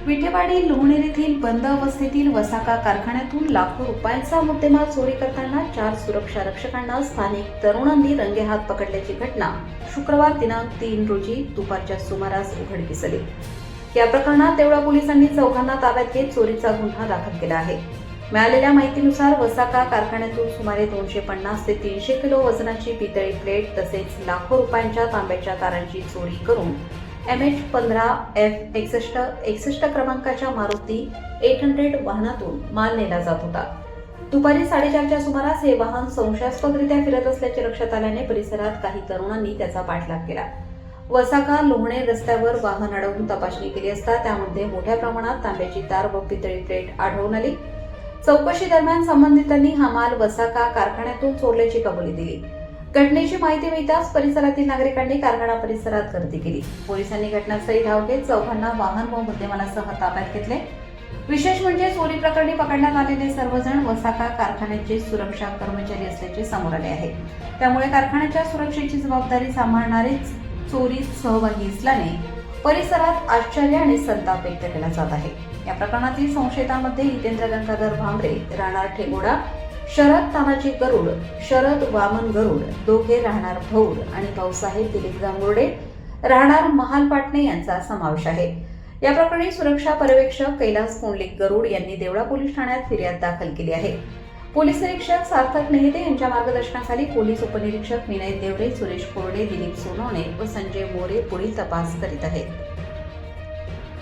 विटेवाडी लोणेर येथील बंद अवस्थेतील वसाका कारखान्यातून लाखो रुपयांचा मुद्देमाल चोरी करताना 4 सुरक्षा रक्षकांना स्थानिक तरुणांनी रंगेहात पकडल्याची घटना शुक्रवार दिनांक 3 रोजी दुपारच्या सुमारास उघडकीस आली। या प्रकरणात देवळा पोलिसांनी चौघांना ताब्यात घेत चोरीचा गुन्हा दाखल केला आहे। मिळालेल्या माहितीनुसार वसाका कारखान्यातून सुमारे 250 ते 300 किलो वजनाची पितळी प्लेट तसेच लाखो रुपयांच्या तांब्याच्या तारांची चोरी करून MH15F6161 क्रमांकाच्या मारुती 800 वाहनातून माल नेला जात होता। दुपारी 4:30च्या सुमारास हे वाहन संशयास्पदरित्या फिरत असल्याचे लक्षात आल्याने परिसरात काही तरुणांनी त्याचा पाठलाग केला। वसाका लोणेर रस्त्यावर वाहन अडवून तपासणी केली असता त्यामध्ये मोठ्या प्रमाणात तांब्याची तार व पितळी प्लेट आढळून आली। चौकशी दरम्यान संबंधितांनी हा माल वसाका कारखान्यातून चोरल्याची कबुली दिली। घटनेची माहिती मिळताच परिसरातील नागरिकांनी कारखाना परिसरात गर्दी केली। पोलिसांनी घटनास्थळी धाव घेत चौघांना वाहन व मुद्देमालासह ताब्यात घेतले। विशेष म्हणजे चोरी प्रकरणी पकडण्यात आलेले सर्वजण वसाका कारखान्याचे सुरक्षा कर्मचारी असल्याचे समोर आले आहे। त्यामुळे कारखान्याच्या सुरक्षेची जबाबदारी सांभाळणारेच चोरीत सहभागी असल्याने परिसरात आश्चर्य आणि संताप व्यक्त केला जात आहे। या प्रकरणातील संशयितांमध्ये हितेंद्र गंगाधर भांबरे, राहणार ठेगोडा, शरद तानाजी गरुड, शरद वामन गरुड, दोघे राहणार भौड आणि भाऊसाहेब दिलीप गांगुर्डे, राहणार महालपाटणे यांचा समावेश आहे। या प्रकरणी सुरक्षा पर्यवेक्षक कैलास पुंडलिक गरुड यांनी देवळा पोलीस ठाण्यात फिर्याद दाखल केली आहे। पोलीस निरीक्षक सार्थक नेहते यांच्या मार्गदर्शनाखाली पोलीस उपनिरीक्षक विनय देवरे, सुरेश कोरडे, दिलीप सोनवणे व संजय मोरे पुढील तपास करीत आहेत।